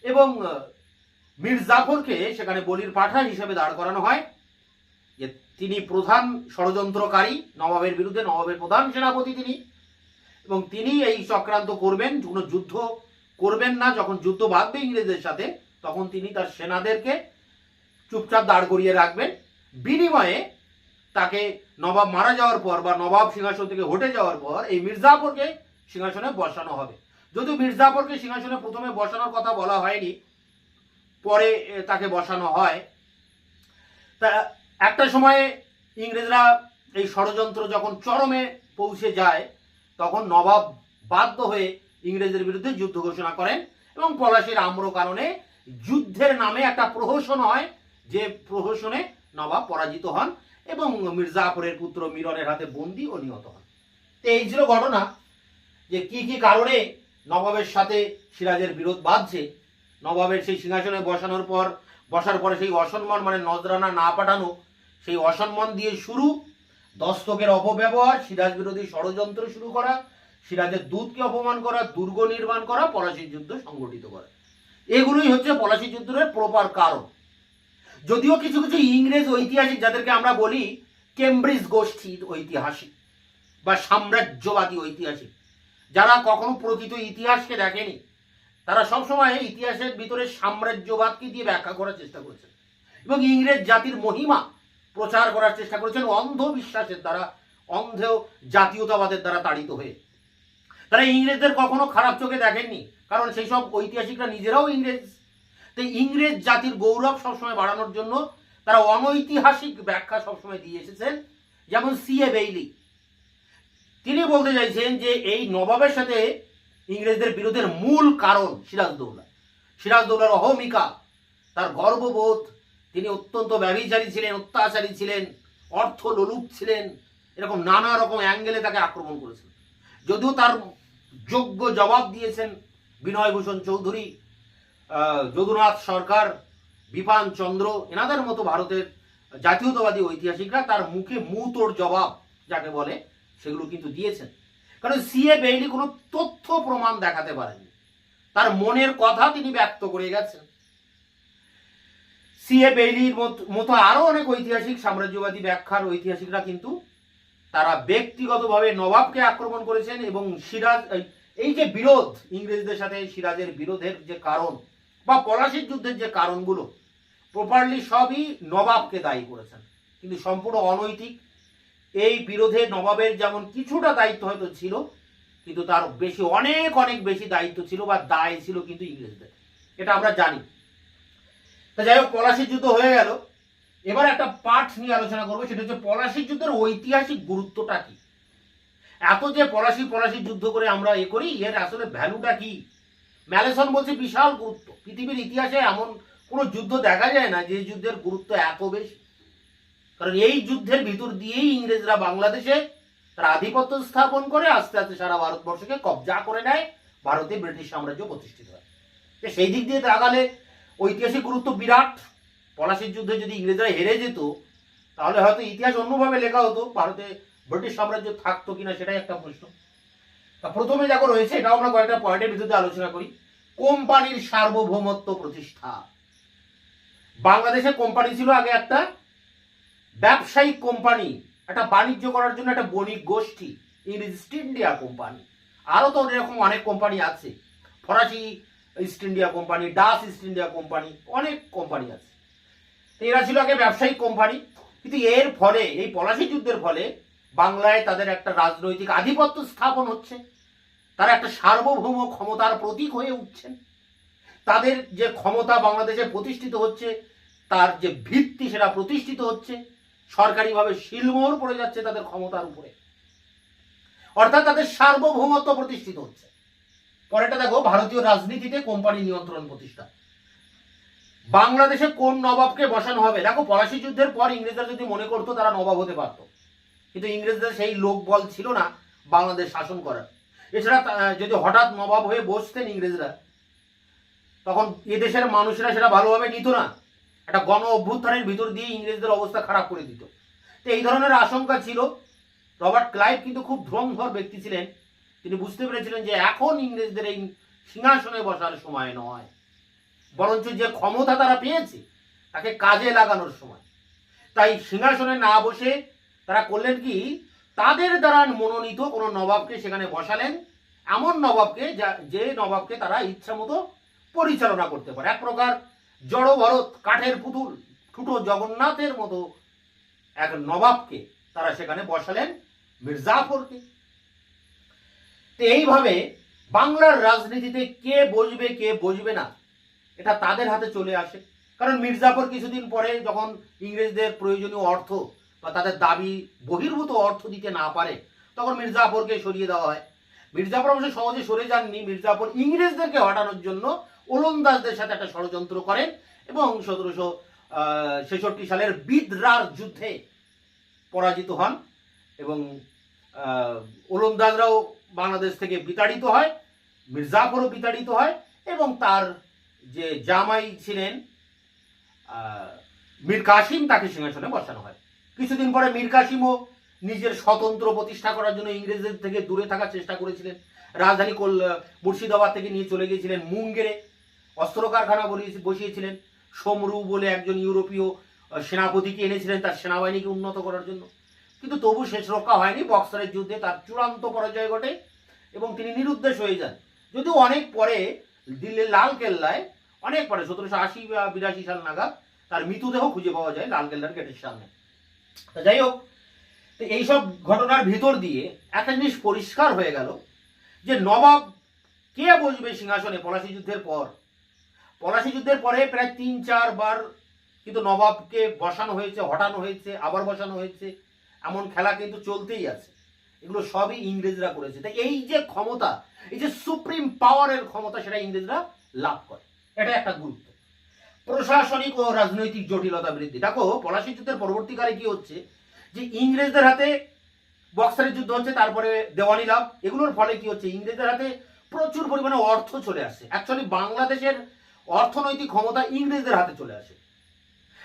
এবং মীর জাফরকে সেখানে বলির পাঠা হিসেবে দাঁড় করানো হয়, যে তিনি প্রধান ষড়যন্ত্রকারী নবাবের বিরুদ্ধে, নবাবের প্রধান সেনাপতি তিনি, এবং তিনি এই চক্রান্ত করবেন, কোনো যুদ্ধ করবেন না। যখন যুদ্ধ বাঁধবে ইংরেজদের সাথে তখন তিনি তার সেনাদেরকে চুপচাপ দাঁড় করিয়ে রাখবেন, বিনিময়ে তাকে নবাব মারা যাওয়ার পর বা নবাব সিংহাসন থেকে হটে যাওয়ার পর এই মির্জাফরকে সিংহাসনে বসানো হবে। যদিও মির্জাফরকে সিংহাসনে প্রথমে বসানোর কথা বলা হয়নি, পরে তাকে বসানো হয়। তা একটা সময়ে ইংরেজরা এই ষড়যন্ত্র যখন চরমে পৌঁছে যায় তখন নবাব বাধ্য হয়ে ইংরেজদের বিরুদ্ধে যুদ্ধ ঘোষণা করেন এবং পলাশীর আম্র কারণে যুদ্ধের নামে একটা প্রহসন হয়, যে প্রহসনে নবাব পরাজিত হন এবং মির্জাফরের পুত্র মিরনের হাতে বন্দী ও নিহত হন। তো এই ছিল ঘটনা, যে কি কি কারণে নবাবের সাথে সিরাজের বিরোধ বাঁধছে। নবাবের সেই সিংহাসনে বসার পরে সেই অসম্মান, মানে নজরানা না পাঠানো, সেই অসম্মান দিয়ে শুরু, দস্তকের অপব্যবহার, সিরাজ বিরোধী ষড়যন্ত্র শুরু করা, সিরাজের দূতকে অপমান করা, দুর্গ নির্মাণ করা, পলাশীর যুদ্ধ সংগঠিত করা, এগুলোই হচ্ছে পলাশী যুদ্ধের প্রপার কারণ। যদিও কিছু কিছু ইংরেজ ঐতিহাসিক, যাদেরকে আমরা বলি কেমব্রিজ গোষ্ঠীর ঐতিহাসিক বা সাম্রাজ্যবাদী ঐতিহাসিক, যারা কখনো প্রকৃত ইতিহাসকে দেখেনি, তারা সবসময় ইতিহাসের ভিতরে সাম্রাজ্যবাদকে দিয়ে ব্যাখ্যা করার চেষ্টা করেছেন এবং ইংরেজ জাতির মহিমা প্রচার করার চেষ্টা করেছেন অন্ধবিশ্বাসের দ্বারা, অন্ধ জাতীয়তাবাদের দ্বারা তাড়িত হয়ে। তারা ইংরেজদের কখনো খারাপ চোখে দেখেননি, কারণ সেই সব ঐতিহাসিকরা নিজেরাও ইংরেজ। তাই ইংরেজ জাতির গৌরব সবসময় বাড়ানোর জন্য তারা অনৈতিহাসিক ব্যাখ্যা সবসময় দিয়ে এসেছেন। যেমন C.A. বেইলি, তিনি বলতে চাইছেন যে এই নবাবের সাথে ইংরেজদের বিরোধের মূল কারণ সিরাজদৌল্লার অহমিকা, তার গর্ববোধ, তিনি অত্যন্ত ব্যভিচারী ছিলেন, অত্যাচারী ছিলেন, অর্থ লোলুপ ছিলেন, এরকম নানা রকম অ্যাঙ্গেলে তাকে আক্রমণ করেছেন। যদিও তার যোগ্য জবাব দিয়েছেন বিনয়ভূষণ চৌধুরী, যদুনাথ সরকার, বিপান চন্দ্র, এনাদের মতো ভারতের জাতীয়তাবাদী ঐতিহাসিকরা তার মুখে মুতোর জবাব যাকে বলে সেগুলো কিন্তু দিয়েছেন। কারণ C.A. বেইলি কোনো তথ্য প্রমাণ দেখাতে পারেননি, তার মনের কথা তিনি ব্যক্ত করে গেছেন। C.A. বেইলির মতো আরো অনেক ঐতিহাসিক, সাম্রাজ্যবাদী ব্যাখ্যার ঐতিহাসিকরা কিন্তু তারা ব্যক্তিগতভাবে নবাবকে আক্রমণ করেছেন এবং সিরাজ, এই যে বিরোধ ইংরেজদের সাথে সিরাজের বিরোধের যে কারণ বা পলাশীর যুদ্ধের যে কারণগুলো, প্রপারলি সবই নবাবকে দায়ী করেছেন, কিন্তু সম্পূর্ণ অনৈতিক। এই বিরোধে নবাবের যেমন কিছুটা দায়িত্ব হয়তো ছিল, কিন্তু তার বেশি, অনেক অনেক বেশি দায়িত্ব ছিল বা দায় ছিল কিন্তু ইংরেজদের, এটা আমরা জানি। তা যাই হোক, পলাশীর যুদ্ধ হয়ে গেল। এবার একটা পাঠ নিয়ে আলোচনা করবো, সেটা হচ্ছে পলাশীর যুদ্ধের ঐতিহাসিক গুরুত্বটা কি। এত যে পলাশীর যুদ্ধ করে আমরা করি, এর আসলে ভ্যালুটা কি। ম্যালেসন বলছে বিশাল গুরুত্ব, পৃথিবীর ইতিহাসে এমন কোনো যুদ্ধ দেখা যায় না যে যুদ্ধের গুরুত্ব এত বেশি। কারণ এই যুদ্ধের ভিতর দিয়েই ইংরেজরা বাংলাদেশে তারা আধিপত্য স্থাপন করে আস্তে আস্তে সারা ভারতবর্ষকে কবজা করে নেয়, ভারতে ব্রিটিশ সাম্রাজ্য প্রতিষ্ঠিত হয়। সেই দিক দিয়ে তাকালে ঐতিহাসিক গুরুত্ব বিরাট। পলাশীর যুদ্ধে যদি ইংরেজরা হেরে যেত তাহলে হয়তো ইতিহাস অন্যভাবে লেখা হতো, ভারতে ব্রিটিশ সাম্রাজ্য থাকতো কিনা সেটাই একটা প্রশ্ন। তা প্রথমে যখন রয়েছে, এটাও আমরা কয়েকটা পয়েন্টের ভিত্তিতে আলোচনা করি। কোম্পানির সার্বভৌমত্ব প্রতিষ্ঠা। বাংলাদেশে কোম্পানি ছিল আগে একটা ব্যবসায়িক কোম্পানি, একটা বাণিজ্য করার জন্য একটা বণিক গোষ্ঠী, ইস্ট ইন্ডিয়া কোম্পানি। আরো তো এরকম অনেক কোম্পানি আছে, ফরাসি east India company, Dutch east India company, অনেক কোম্পানি আছে। এরা ছিল আগে ব্যবসায়িক কোম্পানি, কিন্তু এর ফলে, এই পলাশী যুদ্ধের ফলে বাংলায় তাদের একটা রাজনৈতিক আধিপত্য স্থাপন হচ্ছে, তারা একটা সার্বভৌম ক্ষমতার প্রতীক হয়ে উঠছেন। তাদের যে ক্ষমতা বাংলাদেশে প্রতিষ্ঠিত হচ্ছে, তার যে ভিত্তি সেটা প্রতিষ্ঠিত হচ্ছে, সরকারিভাবে শিলমোহর পড়ে যাচ্ছে তাদের ক্ষমতার উপরে, অর্থাৎ তাদের সার্বভৌমত্ব প্রতিষ্ঠিত হচ্ছে। পরেরটা দেখো, ভারতীয় রাজনীতিতে কোম্পানি নিয়ন্ত্রণ প্রতিষ্ঠা। বাংলাদেশে কোন নবাবকে বসানো হবে। দেখো, পলাশী যুদ্ধের পর ইংরেজরা যদি মনে করতো তারা নবাব হতে পারত, কিন্তু ইংরেজদের সেই লোকবল ছিল না বাংলাদেশ শাসন করার। এছাড়া যদি হঠাৎ নবাব হয়ে বসতেন ইংরেজরা, তখন এদেশের মানুষেরা সেটা ভালোভাবে নিত না, একটা গণ অভ্যুত্থানের ভিতর দিয়ে ইংরেজদের অবস্থা খারাপ করে দিত। তো এই ধরনের আশঙ্কা ছিল। রবার্ট ক্লাইভ কিন্তু খুব ধুরন্ধর ব্যক্তি ছিলেন। তিনি বুঝতে পেরেছিলেন যে এখন ইংরেজদের এই সিংহাসনে বসার সময় নয়, বরঞ্চ যে ক্ষমতা তারা পেয়েছে তাকে কাজে লাগানোর সময়। তাই সিংহাসনে না বসে তারা করলেন কি, তাদের দ্বারা মনোনীত কোনো নবাবকে সেখানে বসালেন, এমন নবাবকে যে নবাবকে তারা ইচ্ছা মতো পরিচালনা করতে পারে। এক প্রকার জড় ভরত, কাঠের পুতুল, ঠুটো জগন্নাথের মতো এক নবাবকে তারা সেখানে বসালেন, মির্জাফরকে। তো এইভাবে বাংলার রাজনীতিতে কে বসবে কে বসবে না এটা তাদের হাতে চলে আসে। কারণ মির্জাফর কিছুদিন পরে যখন ইংরেজদের প্রয়োজনীয় অর্থ বা তাদের দাবি বহির্ভূত অর্থ দিতে না পারে, তখন মির্জাফরকে সরিয়ে দেওয়া হয়। মির্জাফর অবশ্য সহজে সরে যাননি। মির্জাফর ইংরেজদেরকে হটানোর জন্য ওলন্দাজদের সাথে একটা ষড়যন্ত্র করেন এবং 1766 সালের বিদরার যুদ্ধে পরাজিত হন এবং ওলন্দাজরাও বাংলাদেশ থেকে বিতাড়িত হয়, মির্জাফরও বিতাড়িত হয় এবং তার যে জামাই ছিলেন মীর কাসিম, তাকে সিংহাসনে বসানো হয়। কিছুদিন পরে মীর কাসিমও নিজের স্বতন্ত্র প্রতিষ্ঠা করার জন্য ইংরেজদের থেকে দূরে থাকার চেষ্টা করেছিলেন। রাজধানী মুর্শিদাবাদ থেকে নিয়ে চলে গিয়েছিলেন মুঙ্গেরে, অস্ত্র কারখানা বসিয়েছিলেন। সমরু বলে একজন ইউরোপীয় সেনাপতিকে এনেছিলেন তার সেনাবাহিনীকে উন্নত করার জন্য, কিন্তু তবু শেষ রক্ষা হয়নি। বক্সারের যুদ্ধে তার চূড়ান্ত পরাজয় ঘটে এবং তিনি নিরুদ্দেশ হয়ে যান। যদিও অনেক পরে দিল্লির লাল কেল্লায়, অনেক পরে 1780 বা 82 সাল নাগাদ তার মৃতদেহ খুঁজে পাওয়া যায় লাল কেল্লার গেটের সামনে। যাই হোক, তো এইসব ঘটনার ভিতর দিয়ে একটা জিনিস পরিষ্কার হয়ে গেল যে নবাব কে বসবে সিংহাসনে পলাশী যুদ্ধের পর। পলাশী যুদ্ধের পরে প্রায় 3-4 বার কিন্তু নবাবকে বসানো হয়েছে, হটানো হয়েছে, আবার বসানো হয়েছে, এমন খেলা কিন্তু চলতেই আছে। এগুলো সবই ইংরেজরা করেছে। তাই এই যে ক্ষমতা, এই যে সুপ্রিম পাওয়ারের ক্ষমতা, সেটা ইংরেজরা লাভ করে। এটা একটা গুরুত্ব। প্রশাসনিক ও রাজনৈতিক জটিলতা বৃদ্ধি। দেখো পলাশী যুদ্ধের পরবর্তীকালে কি হচ্ছে, যে ইংরেজদের হাতে বক্সারের যুদ্ধ হচ্ছে, তারপরে দেওয়ানি লাভ, এগুলোর ফলে কি হচ্ছে, ইংরেজদের হাতে প্রচুর পরিমাণে অর্থ চলে আসছে। অ্যাকচুয়ালি বাংলাদেশের অর্থনৈতিক ক্ষমতা ইংরেজদের হাতে চলে আসে।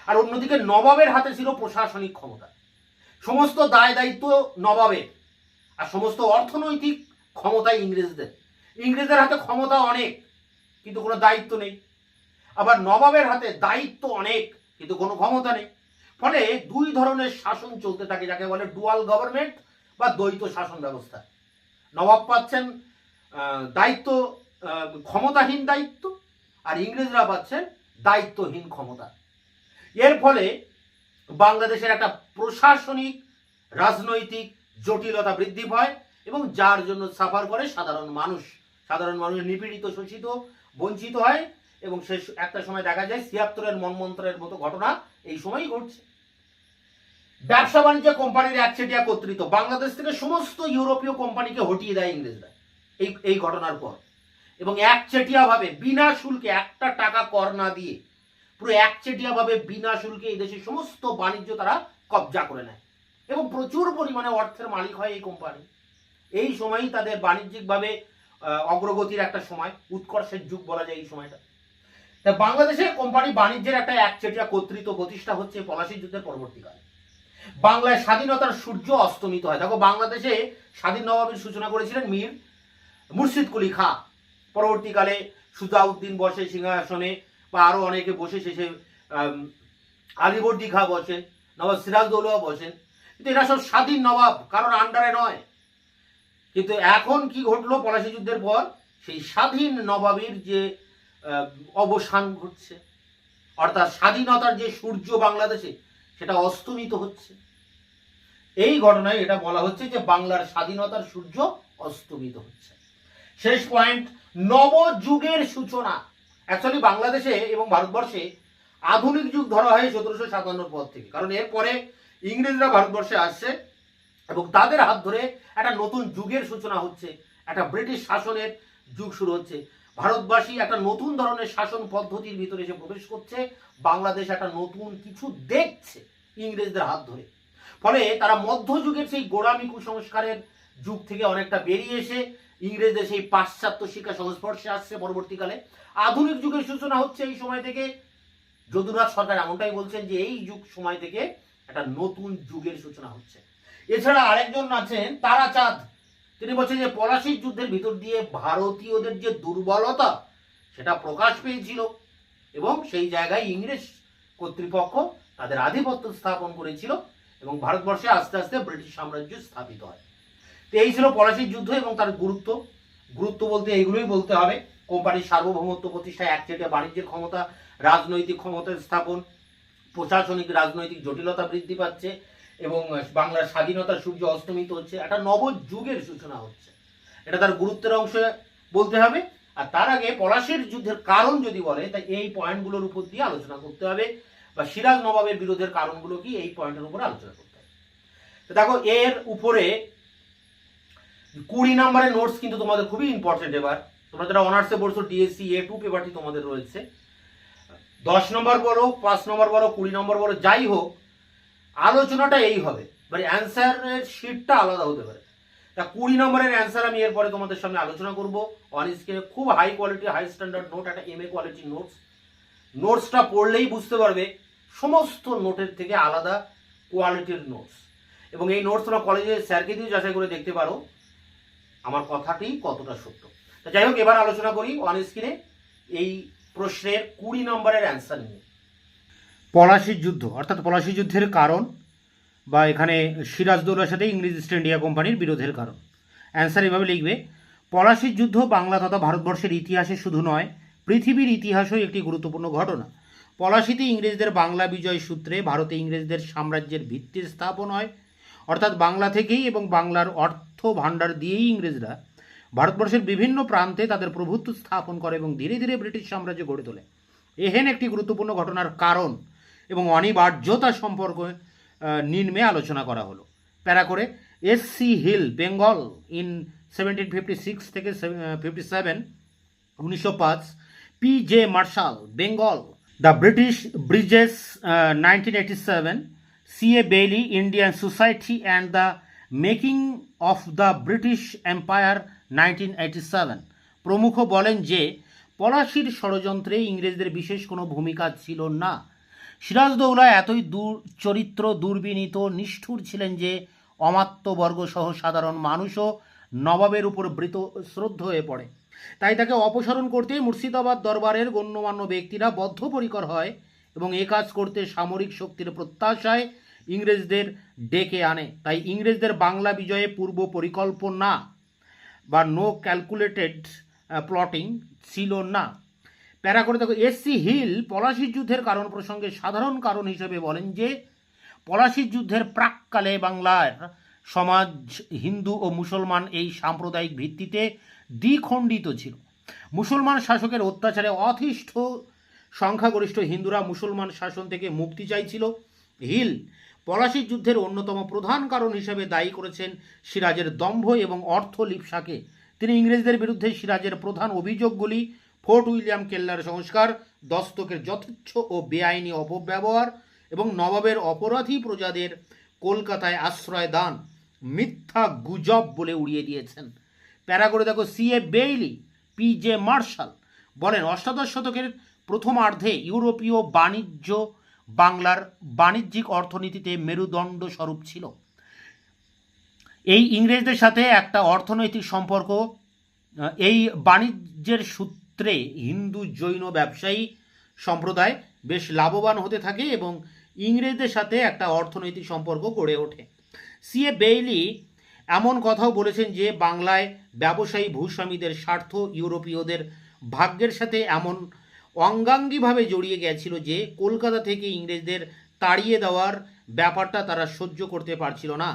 আর অন্যদিকে নবাবের হাতে ছিল প্রশাসনিক ক্ষমতা, সমস্ত দায় দায়িত্ব নবাবের, আর সমস্ত অর্থনৈতিক ক্ষমতা ইংরেজদের। ইংরেজদের হাতে ক্ষমতা অনেক কিন্তু কোনো দায়িত্ব নেই, আবার নবাবের হাতে দায়িত্ব অনেক কিন্তু কোনো ক্ষমতা নেই। ফলে দুই ধরনের শাসন চলতে থাকে, যাকে বলে ডুয়াল গভর্নমেন্ট বা দ্বৈত শাসন ব্যবস্থা। নবাব পাচ্ছেন দায়িত্ব, ক্ষমতাহীন দায়িত্ব, আর ইংরেজরা পাচ্ছেন দায়িত্বহীন ক্ষমতা। এর ফলে বাংলাদেশের একটা প্রশাসনিক রাজনৈতিক জটিলতা বৃদ্ধি পায় এবং যার জন্য সাফার করে সাধারণ মানুষ। সাধারণ মানুষ নিপীড়িত, শোষিত, বঞ্চিত হয় এবং সে একটা সময় দেখা যায় 76-এর মন্বন্তরের মতো ঘটনা এই সময়ই ঘটছে। ব্যবসা বাণিজ্য কোম্পানির একচেটিয়া কর্তৃত্ব, বাংলাদেশ থেকে সমস্ত ইউরোপীয় কোম্পানিকে হটিয়ে দেয় ইংরেজরা এই ঘটনার পর, এবং একচেটিয়া ভাবে বিনা শুল্কে, একটা টাকা কর না দিয়ে পুরো একচেটিয়া ভাবে বিনা শুল্কে এই দেশের সমস্ত বাণিজ্য তারা কবজা করে নেয় এবং প্রচুর পরিমাণে অর্থের মালিক হয় এই কোম্পানি। এই সময়ই তাদের বাণিজ্যিকভাবে অগ্রগতির একটা সময়, উৎকর্ষের যুগ বলা যায় এই সময়টা। তা বাংলাদেশের কোম্পানি বাণিজ্যের একটা একচেটিয়া কর্তৃত্ব প্রতিষ্ঠা হচ্ছে পলাশী যুদ্ধের পরবর্তীকালে। বাংলায় স্বাধীনতার সূর্য অস্তমিত হয়। দেখো বাংলাদেশে স্বাধীন নবাবের সূচনা করেছিলেন মীর মুর্শিদ কুলি খাঁ। পরবর্তীকালে সুজাউদ্দিন বসে সিংহাসনে, বা আরো অনেকে বসে, শেষে আলিবর্দী খাঁ বসেন, নবাব সিরাজদৌল্লা বসেন, কিন্তু এরা সব স্বাধীন নবাব, কারণ আন্ডারে নয়। কিন্তু এখন কি ঘটলো পলাশী যুদ্ধের পর, সেই স্বাধীন নবাবের যে অবসান ঘটছে, অর্থাৎ স্বাধীনতার যে সূর্য বাংলাদেশে সেটা অস্তমিত হচ্ছে। এই ঘটনায় এটা বলা হচ্ছে যে বাংলার স্বাধীনতার সূর্য অস্তমিত হচ্ছে। শেষ পয়েন্ট, নবযুগের সূচনা। অ্যাকচুয়ালি বাংলাদেশে এবং ভারতবর্ষে আধুনিক যুগ ধরা হয় 1757 পর থেকে, কারণ এরপরে ইংরেজরা ভারতবর্ষে আসছে এবং তাদের হাত ধরে একটা নতুন যুগের সূচনা হচ্ছে, একটা ব্রিটিশ শাসনের যুগ শুরু হচ্ছে। ভারতবাসী একটা নতুন ধরনের শাসন পদ্ধতির ভিতরে এসে প্রবেশ করছে। বাংলাদেশ একটা নতুন কিছু দেখছে ইংরেজদের হাত ধরে। ফলে তারা মধ্যযুগের সেই গোড়ামি কুসংস্কারের যুগ থেকে অনেকটা বেরিয়ে এসে ইংরেজদের সেই পাশ্চাত্য শিক্ষা সংস্পর্শে আসছে। পরবর্তীকালে আধুনিক যুগের সূচনা হচ্ছে এই সময় থেকে। যদুনাথ সরকার এমনটাই বলছেন যে এই যুগ সময় থেকে একটা নতুন যুগের সূচনা হচ্ছে। এছাড়া আরেকজন আছেন তারাচাঁদ, তিনি বলছেন যে পলাশির যুদ্ধের ভিতর দিয়ে ভারতীয়দের যে দুর্বলতা সেটা প্রকাশ পেয়েছিল এবং সেই জায়গায় ইংরেজ কর্তৃপক্ষ তাদের আধিপত্য স্থাপন করেছিল এবং ভারতবর্ষে আস্তে আস্তে ব্রিটিশ সাম্রাজ্য স্থাপিত হয়। তো এই ছিল পলাশির যুদ্ধ এবং তার গুরুত্ব। গুরুত্ব বলতে এইগুলোই বলতে হবে: কোম্পানির সার্বভৌমত্ব প্রতিষ্ঠা, একচেটিয়া বাণিজ্যের ক্ষমতা, রাজনৈতিক ক্ষমতা স্থাপন, প্রশাসনিক রাজনৈতিক জটিলতা বৃদ্ধি পাচ্ছে এবং বাংলার স্বাধীনতার সূর্য অস্তমিত হচ্ছে, একটা নবযুগের সূচনা হচ্ছে। এটা তার গুরুত্বের অংশে বলতে হবে। আর তার আগে পলাশির যুদ্ধের কারণ যদি বলে, তাই এই পয়েন্টগুলোর উপর দিয়ে আলোচনা করতে হবে, বা সিরাজ নবাবের বিরোধের কারণগুলো কি, এই পয়েন্টের উপর আলোচনা করতে হবে। তো দেখো, এর উপরে 20 নম্বরের নোটস কিন্তু তোমাদের খুবই ইম্পর্টেন্ট। এবার তোমরা যারা অনার্সে পড়ছো, ডিএসসি A2 পেপারটি তোমাদের রয়েছে। 10 নম্বর বলো, 5 নম্বর বলো, 20 নম্বর বলো, যাই হোক, আলোচনাটা এই হবে, মানে অ্যান্সারের শিটটা আলাদা হতে পারে। তা 20 নম্বরের অ্যান্সার আমি এরপরে তোমাদের সামনে আলোচনা করব অন স্ক্রিনে। খুব high quality, high standard note, একটা MA কোয়ালিটির নোটস। নোটসটা পড়লেই বুঝতে পারবে সমস্ত নোটের থেকে আলাদা কোয়ালিটির নোটস। এবং এই নোটস তোমরা কলেজে স্যারকে দিয়ে যাচাই করে দেখতে পারো আমার কথাটি কতটা সত্য। তা যাই হোক, এবার আলোচনা করি অন স্ক্রিনে এই প্রশ্নের 20 নম্বরের অ্যান্সার নিয়ে। পলাশির যুদ্ধ অর্থাৎ পলাশি যুদ্ধের কারণ, বা এখানে সিরাজদৌল্লার সাথে ইংরেজ ইস্ট ইন্ডিয়া কোম্পানির বিরোধের কারণ। অ্যান্সার এভাবে লিখবে: পলাশির যুদ্ধ বাংলা তথা ভারতবর্ষের ইতিহাসে শুধু নয়, পৃথিবীর ইতিহাসেও একটি গুরুত্বপূর্ণ ঘটনা। পলাশিতে ইংরেজদের বাংলা বিজয় সূত্রে ভারতে ইংরেজদের সাম্রাজ্যের ভিত্তি স্থাপন হয়। অর্থাৎ বাংলা থেকেই এবং বাংলার অর্থ ভাণ্ডার দিয়েই ইংরেজরা ভারতবর্ষের বিভিন্ন প্রান্তে তাদের প্রভুত্ব স্থাপন করে এবং ধীরে ধীরে ব্রিটিশ সাম্রাজ্য গড়ে তোলে। এহেন একটি গুরুত্বপূর্ণ ঘটনার কারণ এবং অনিবার্যতা সম্পর্কে নিম্নে আলোচনা করা হলো। প্যারা করে: SC হিল, বেঙ্গল ইন 1756 থেকে 57, 1905; PJ Marshall, Bengal, the British bridges, 1987; CA Bayly, Indian society and the making of the British empire, 1987 প্রমুখ বলেন যে পলাশির ষড়যন্ত্রে ইংরেজদের বিশেষ কোনো ভূমিকা ছিল না। সিরাজদৌল্লা এতই চরিত্র দুর্বিনীত, নিষ্ঠুর ছিলেন যে অমাত্যবর্গ সহ সাধারণ মানুষও নবাবের উপর শ্রদ্ধ হয়ে পড়ে। তাই তাকে অপসারণ করতে মুর্শিদাবাদ দরবারের গণ্যমান্য ব্যক্তিরা বদ্ধপরিকর হয় এবং এ কাজ করতে সামরিক শক্তির প্রত্যাশায় ইংরেজদের ডেকে আনে। তাই ইংরেজদের বাংলা বিজয়ে পূর্ব পরিকল্পনা বা নো ক্যালকুলেটেড প্লটিং ছিল না। প্যারা করে দেখো: SC হিল পলাশির যুদ্ধের কারণ প্রসঙ্গে সাধারণ কারণ হিসেবে বলেন যে পলাশির যুদ্ধের প্রাককালে বাংলার সমাজ হিন্দু ও মুসলমান এই সাম্প্রদায়িক ভিত্তিতে দ্বিখণ্ডিত ছিল। মুসলমান শাসকের অত্যাচারে অতিষ্ঠ সংখ্যাগরিষ্ঠ হিন্দুরা মুসলমান শাসন থেকে মুক্তি চাইছিল। হিল পলাশির যুদ্ধের অন্যতম প্রধান কারণ হিসেবে দায়ী করেছেন সিরাজের দম্ভ এবং অর্থ লিপ্সাকে। তিনি ইংরেজদের বিরুদ্ধে সিরাজের প্রধান অভিযোগগুলি ফোর্ট উইলিয়াম কেল্লার সংস্কার, দস্তকের যথেচ্ছ ও বেআইনি অপব্যবহার এবং নবাবের অপরাধী প্রজাদের কলকাতায় আশ্রয় দান মিথ্যা গুজব বলে উড়িয়ে দিয়েছেন। প্যারা করে দেখো: CA বেইলি, PJ মার্শাল বলেন অষ্টাদশ শতকের প্রথমার্ধে ইউরোপীয় বাণিজ্য বাংলার বাণিজ্যিক অর্থনীতিতে মেরুদণ্ড স্বরূপ ছিল। এই ইংরেজদের সাথে একটা অর্থনৈতিক সম্পর্ক, এই বাণিজ্যের সূত্রে হিন্দু জৈন ব্যবসায়ী সম্প্রদায় বেশ লাভবান হতে থাকে এবং ইংরেজদের সাথে একটা অর্থনৈতিক সম্পর্ক গড়ে ওঠে। CA বেইলি এমন কথাও বলেছেন যে বাংলায় ব্যবসায়ী ভূস্বামীদের স্বার্থ ইউরোপীয়দের ভাগ্যের সাথে এমন অঙ্গাঙ্গিভাবে জড়িয়ে গেছিল যে কলকাতা থেকে ইংরেজদের তাড়িয়ে দেওয়ার ব্যাপারটা তারা সহ্য করতে পারছিল না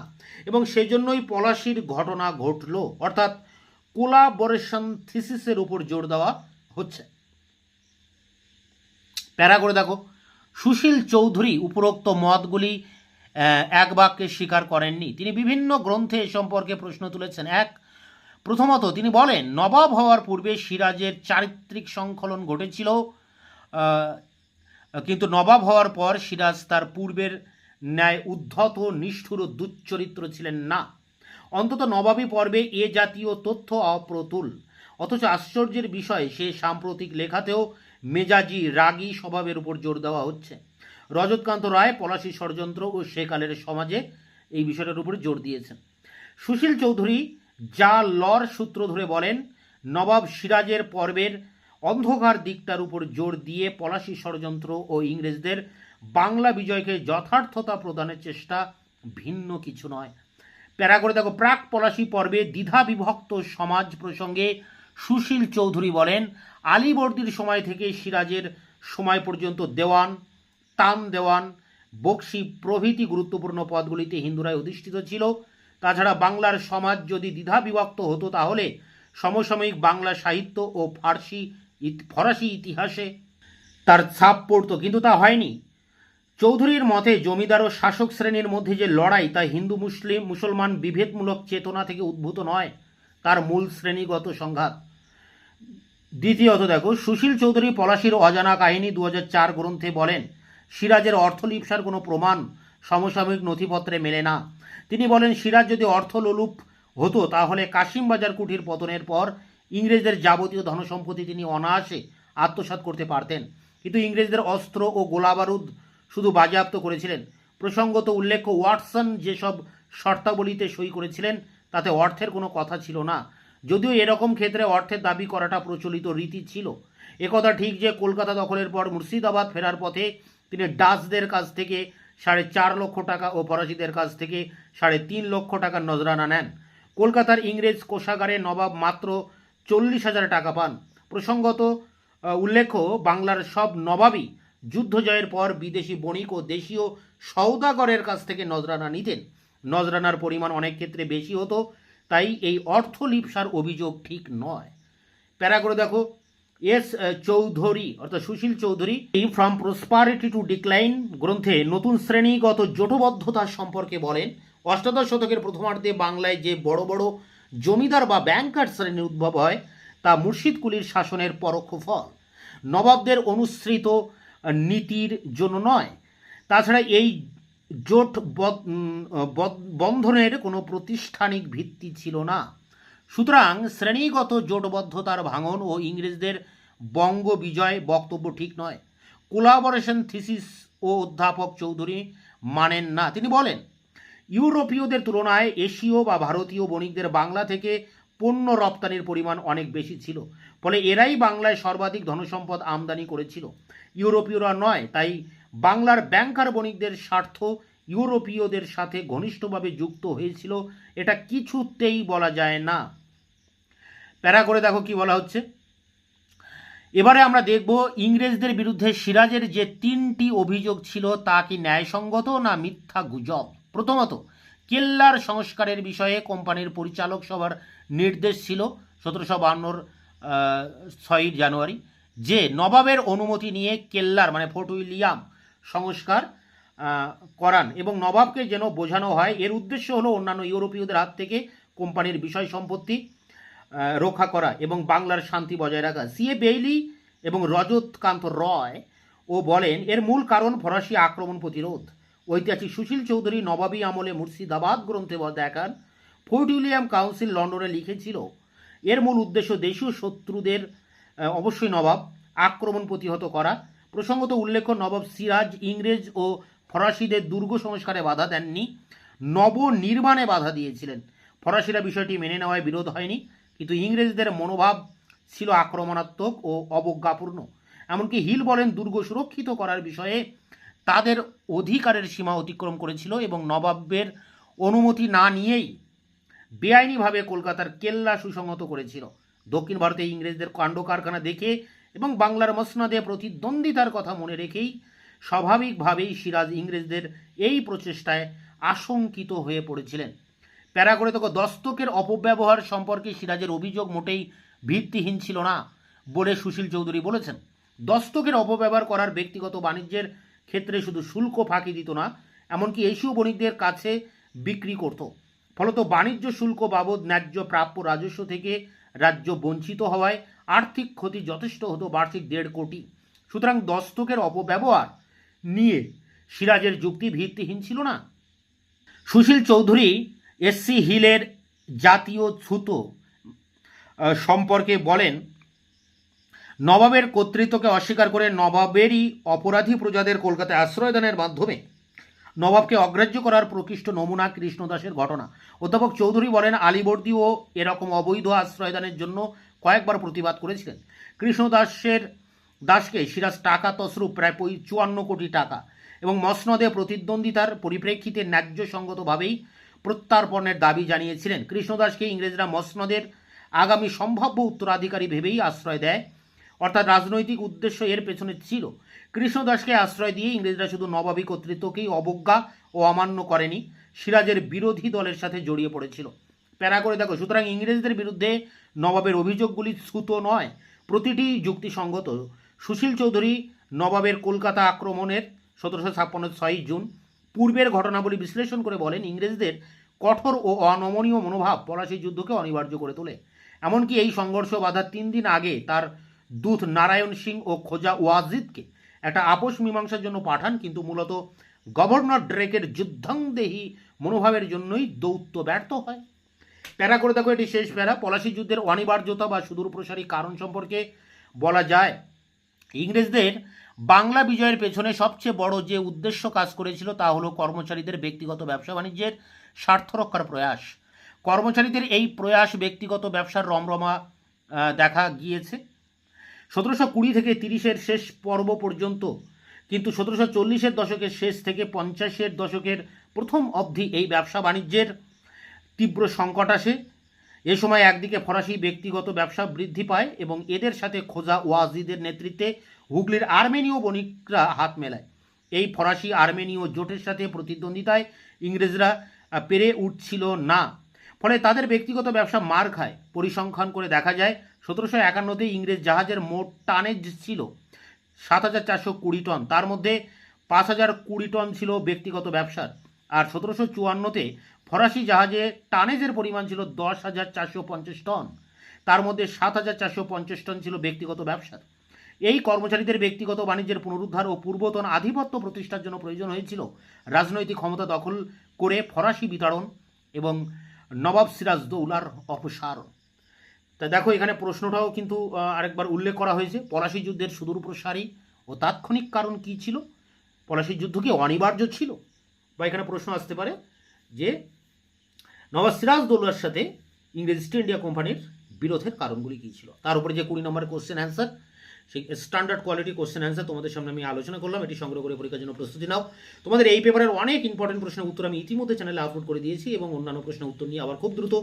এবং সেজন্যই পলাশির ঘটনা ঘটল। অর্থাৎ কোলাবোরেশন থিসিসের উপর জোর দেওয়া হচ্ছে। প্যারা করে দেখো: সুশীল চৌধুরী উপরোক্ত মতগুলি এক বাক্যে স্বীকার করেননি। তিনি বিভিন্ন গ্রন্থে এ সম্পর্কে প্রশ্ন তুলেছেন। প্রথমত তিনি বলেন নবাব হওয়ার পূর্বে সিরাজের চারিত্রিক সংকলন ঘটেছিল, কিন্তু নবাব হওয়ার পর সিরাজ তার পূর্বের ন্যায় উদ্ধত, নিষ্ঠুর ও দুশ্চরিত্র ছিলেন না। অন্তত নবাবী পর্বে এ জাতীয় তথ্য অপ্রতুল। অথচ আশ্চর্যের বিষয় সে সাম্প্রতিক লেখাতেও মেজাজি রাগী স্বভাবের উপর জোর দেওয়া হচ্ছে। রজতকান্ত রায় পলাশী ষড়যন্ত্র ও সেকালের সমাজে এই বিষয়টার উপরে জোর দিয়েছেন। সুশীল চৌধুরী যা লর সূত্র ধরে বলেন, নবাব সিরাজের পর্বের অন্ধকার দিকটার উপর জোর দিয়ে পলাশী ষড়যন্ত্র ও ইংরেজদের বাংলা বিজয়কে যথার্থতা প্রদানের চেষ্টা ভিন্ন কিছু নয়। প্যারা করে দেখো, প্রাক পলাশী পর্বে দ্বিধা বিভক্ত সমাজ প্রসঙ্গে সুশীল চৌধুরী বলেন, আলীবর্দীর সময় থেকে সিরাজের সময় পর্যন্ত দেওয়ান, তান দেওয়ান, বক্সি প্রভৃতি গুরুত্বপূর্ণ পদগুলিতে হিন্দুরাই অধিষ্ঠিত ছিল। তাছাড়া বাংলার সমাজ যদি দ্বিধা বিভক্ত হতো তাহলে সমসাময়িক বাংলা সাহিত্য ও ফরাসি ইতিহাসে তার ছাপ পড়ত, কিন্তু তা হয়নি। চৌধুরীর মতে জমিদার ও শাসক শ্রেণীর মধ্যে যে লড়াই তা হিন্দু মুসলমান বিভেদমূলক চেতনা থেকে উদ্ভূত নয়, তার মূল শ্রেণীগত সংঘাত। দ্বিতীয়ত দেখো, সুশীল চৌধুরী পলাশীর অজানা কাহিনী 2004 গ্রন্থে বলেন, সিরাজের অর্থলিপ্সার কোনো প্রমাণ সমসাময়িক নথিপত্রে মেলে না। তিনি বলেন, সিরাজ যদি অর্থলোলুপ হতো তাহলে কাশিমবাজার কুঠির পতনের পর ইংরেজদের যাবতীয় ধনসম্পত্তি তিনি অনায়াসে আত্মসাৎ করতে পারতেন, কিন্তু ইংরেজদের অস্ত্র ও গোলাবারুদ শুধু বাজেয়াপ্ত করেছিলেন। প্রসঙ্গত উল্লেখ্য, ওয়াটসন যেসব শর্তাবলীতে সই করেছিলেন তাতে অর্থের কোনো কথা ছিল না, যদিও এরকম ক্ষেত্রে অর্থের দাবি করাটা প্রচলিত রীতি ছিল। একথা ঠিক যে কলকাতা দখলের পর মুর্শিদাবাদ ফেরার পথে তিনি ডাচদের কাছ থেকে 4.5 লক্ষ টাকা ও ফরাসিদের কাছ থেকে 3.5 লক্ষ টাকার নজরানা নেন। কলকাতার ইংরেজ কোষাগারে নবাব মাত্র 40,000 টাকা পান। প্রসঙ্গত উল্লেখ্য, বাংলার সব নবাবই যুদ্ধ জয়ের পর বিদেশি বণিক ও দেশীয় সওদাগরের কাছ থেকে নজরানা নিতেন। নজরানার পরিমাণ অনেক ক্ষেত্রে বেশি হতো, তাই এই অর্থলিপ্সার অভিযোগ ঠিক নয়। প্যারা করে দেখো, এস চৌধুরী অর্থাৎ Sushil Chowdhury from prosperity to decline গ্রন্থে নতুন শ্রেণীগত জোটবদ্ধতার সম্পর্কে বলেন, অষ্টাদশ শতকের প্রথমার্ধে বাংলায় যে বড় বড় জমিদার বা ব্যাংকার শ্রেণীর উদ্ভব হয় তা মুর্শিদ কুলির শাসনের পরোক্ষ ফল, নবাবদের অনুসৃত নীতির জন্য নয়। তাছাড়া এই জোট বন্ধনের কোনো প্রাতিষ্ঠানিক ভিত্তি ছিল না। সুতরাং শ্রেণীগত জোটবদ্ধতার ভাঙন ও ইংরেজদের বঙ্গ বিজয় বক্তব্য ঠিক নয়। কোলাবোরেশন থিসিস ও অধ্যাপক চৌধুরী মানেন না। তিনি বলেন, ইউরোপীয়দের তুলনায় এশীয় বা ভারতীয় বণিকদের বাংলা থেকে পণ্য রপ্তানির পরিমাণ অনেক বেশি ছিল, ফলে এরাই বাংলায় সর্বাধিক ধনসম্পদ আমদানি করেছিল, ইউরোপীয়রা নয়। তাই বাংলার ব্যাংকার বণিকদের স্বার্থ ইউরোপীয়দের সাথে ঘনিষ্ঠভাবে যুক্ত হয়েছিল, এটা কিছুতেই বলা যায় না। প্যারা করে দেখো কি বলা হচ্ছে। এবারে আমরা দেখব ইংরেজদের বিরুদ্ধে সিরাজের যে 3টি অভিযোগ ছিল তা কি ন্যায়সঙ্গত না মিথ্যা গুজব। প্রথমত, কেল্লার সংস্কারের বিষয়ে কোম্পানির পরিচালক সভার নির্দেশ ছিল 1752 6 জানুয়ারি যে নবাবের অনুমতি নিয়ে কেল্লার মানে ফোর্ট উইলিয়াম সংস্কার করান এবং নবাবকে যেন বোঝানো হয় এর উদ্দেশ্য হলো অন্যান্য ইউরোপীয়দের হাত থেকে কোম্পানির বিষয় সম্পত্তি রক্ষা করা এবং বাংলার শান্তি বজায় রাখা। সিএ বেইলি এবং রজতকান্ত রয় ও বলেন, এর মূল কারণ ফরাসি আক্রমণ প্রতিরোধ। ঐতিহাসিক সুশীল চৌধুরী নবাবী আমলে মুর্শিদাবাদ গ্রন্থে দেখান, ফোর্ট উইলিয়াম কাউন্সিল লন্ডনে লিখেছিল এর মূল উদ্দেশ্য দেশীয় শত্রুদের অবশ্যই নবাব আক্রমণ প্রতিহত করা। প্রসঙ্গত উল্লেখ্য, নবাব সিরাজ ইংরেজ ও ফরাসিদের দুর্গ সংস্কারে বাধা দেননি, নবনির্মাণে বাধা দিয়েছিলেন। ফরাসিরা বিষয়টি মেনে নেওয়ায় বিরোধ হয়নি, কিন্তু ইংরেজদের মনোভাব ছিল আক্রমণাত্মক ও অবজ্ঞাপূর্ণ। এমনকি হিল বলেন, দুর্গ সুরক্ষিত করার বিষয়ে তাদের অধিকারের সীমা অতিক্রম করেছিল এবং নবাবের অনুমতি না নিয়েই বেআইনিভাবে কলকাতার কেল্লা সুসংহত করেছিল। দক্ষিণ ভারতে ইংরেজদের কাণ্ড কারখানা দেখে এবং বাংলার মসনদে প্রতিদ্বন্দ্বিতার কথা মনে রেখেই স্বাভাবিকভাবেই সিরাজ ইংরেজদের এই প্রচেষ্টায় আশঙ্কিত হয়ে পড়েছিলেন। প্যারা করে দেখো, দস্তকের অপব্যবহার সম্পর্কে সিরাজের অভিযোগ মোটেই ভিত্তিহীন ছিল না বলে সুশীল চৌধুরী বলেছেন। দস্তকের অপব্যবহার করার ব্যক্তিগত বাণিজ্যের ক্ষেত্রে শুধু শুল্ক ফাঁকি দিত না, এমনকি এশীয় বণিকদের কাছে বিক্রি করত। ফলত বাণিজ্য শুল্ক বাবদ ন্যায্য প্রাপ্য রাজস্ব থেকে রাজ্য বঞ্চিত হওয়ায় আর্থিক ক্ষতি যথেষ্ট হতো বার্ষিক 1.5 কোটি। সুতরাং দস্তকের অপব্যবহার নিয়ে সিরাজের যুক্তি ভিত্তিহীন ছিল না। সুশীল চৌধুরী এসসি হিলের জাতীয় ছুতো সম্পর্কে বলেন, নবাবের কর্তৃত্বকে অস্বীকার করে নবাবেরই অপরাধী প্রজাদের কলকাতায় আশ্রয়দানের মাধ্যমে নবাবকে অগ্রাহ্য করার প্রকৃষ্ট নমুনা কৃষ্ণদাসের ঘটনা। অধ্যাপক চৌধুরী বলেন, আলীবর্দীও এরকম অবৈধ আশ্রয়দানের জন্য কয়েকবার প্রতিবাদ করেছিলেন। দাসকে সিরাজ টাকা তসরূপ প্রায় 54 কোটি টাকা এবং মসনদে প্রতিদ্বন্দ্বিতার পরিপ্রেক্ষিতে ন্যায্যসঙ্গতভাবেই প্রত্যার্পণের দাবি জানিয়েছিলেন। কৃষ্ণদাসকে ইংরেজরা মসনদের আগামী সম্ভাব্য উত্তরাধিকারী ভেবেই আশ্রয় দেয়, অর্থাৎ রাজনৈতিক উদ্দেশ্য এর পেছনে ছিল। কৃষ্ণদাসকে আশ্রয় দিয়ে ইংরেজরা শুধু নবাবী কর্তৃত্বকেই অবজ্ঞা ও অমান্য করেনি, সিরাজের বিরোধী দলের সাথে জড়িয়ে পড়েছিল। প্যারা করে দেখো, সুতরাং ইংরেজদের বিরুদ্ধে নবাবের অভিযোগগুলি ছুতো নয়, প্রতিটি যুক্তিসঙ্গত। সুশীল চৌধুরী নবাবের কলকাতা আক্রমণের 1756 6 জুন পূর্বের ঘটনাবলী বিশ্লেষণ করে বলেন, ইংরেজদের কঠোর ও অনমনীয় মনোভাব পলাশী যুদ্ধকে অনিবার্য করে তোলে। এমনকি এই সংঘর্ষ বাধার 3 দিন আগে তার দূত নারায়ণ সিং ও খোজা ওয়াজিদকে একটা আপোষ মীমাংসার জন্য পাঠান, কিন্তু মূলত গভর্নর ড্রেকের যুদ্ধাংদেহী মনোভাবের জন্যই দৌত্য ব্যর্থ হয়। প্যারা করে দেখো, এটি শেষ প্যারা। পলাশী যুদ্ধের অনিবার্যতা বা সুদূরপ্রসারী কারণ সম্পর্কে বলা যায়, ইংরেজদের বাংলা বিজয়ের পেছনে সবচেয়ে বড় যে উদ্দেশ্য কাজ করেছিল তা হলো কর্মচারীদের ব্যক্তিগত ব্যবসা বাণিজ্যের স্বার্থ রক্ষার প্রয়াস। কর্মচারীদের এই প্রয়াস ব্যক্তিগত ব্যবসার রমরমা দেখা গিয়েছে 1720 থেকে 30-এর শেষ পর্ব পর্যন্ত, কিন্তু 1740-এর দশকের শেষ থেকে 50-এর দশকের প্রথম অবধি এই ব্যবসা বাণিজ্যের তীব্র সংকট আসে। এ সময় একদিকে ফরাসি ব্যক্তিগত ব্যবসা বৃদ্ধি পায় এবং এদের সাথে খোজা ওয়াজিদের নেতৃত্বে হুগলির আর্মেনীয় বণিকরা হাত মেলায়। এই ফরাসি আর্মেনীয় জোটের সাথে প্রতিদ্বন্দ্বিতায় ইংরেজরা পেরে উঠছিল না, ফলে তাদের ব্যক্তিগত ব্যবসা মার খায়। পরিসংখ্যান করে দেখা যায় 1751-তে ইংরেজ জাহাজের মোট টানেজ ছিল 7420 টন, তার মধ্যে 5020 টন ছিল ব্যক্তিগত ব্যবসার। আর 1754-তে ফরাসি জাহাজে টানেজের পরিমাণ ছিল 10,450 টন, তার মধ্যে 7,450 টন ছিল ব্যক্তিগত ব্যবসার। এই কর্মচারীদের ব্যক্তিগত বাণিজ্যের পুনরুদ্ধার ও পূর্বতন আধিপত্য প্রতিষ্ঠার জন্য প্রয়োজন হয়েছিল রাজনৈতিক ক্ষমতা দখল করে ফরাসি বিতাড়ন এবং নবাব সিরাজদৌলার অপসারণ। তা দেখো, এখানে প্রশ্নটাও কিন্তু আরেকবার উল্লেখ করা হয়েছে, পলাশী যুদ্ধের সুদূরপ্রসারী ও তাৎক্ষণিক কারণ কী ছিল? পলাশী যুদ্ধ কি অনিবার্য ছিল? বা এখানে প্রশ্ন আসতে পারে যে নবাব সিরাজদৌলার সাথে ইংরেজ ইস্ট ইন্ডিয়া কোম্পানির বিরোধের কারণগুলি কী ছিল। তার উপরে যে 20 নম্বরের কোশ্চেন অ্যান্সার, সেই স্ট্যান্ডার্ড কোয়ালিটি কোশ্চেন অ্যান্সার তোমাদের সামনে আমি আলোচনা করলাম। এটি সংগ্রহ করে পরীক্ষার জন্য প্রস্তুতি নাও। তোমাদের এই পেপারের অনেক ইম্পর্টেন্ট প্রশ্নের উত্তর আমি ইতিমধ্যে চ্যানেলে আপলোড করে দিয়েছি এবং অন্যান্য প্রশ্নের উত্তর নিয়ে আবার খুব দ্রুত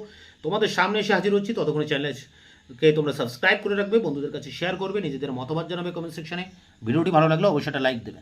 তোমাদের সামনে এসে হাজির হচ্ছি। ততক্ষণে চ্যানেলকে তোমরা সাবস্ক্রাইব করে রাখবে, বন্ধুদের কাছে শেয়ার করবে, নিজেদের মতামত জানাবে কমেন্ট সেকশনে। ভিডিওটি ভালো লাগলে অবশ্যই একটা লাইক দেবে।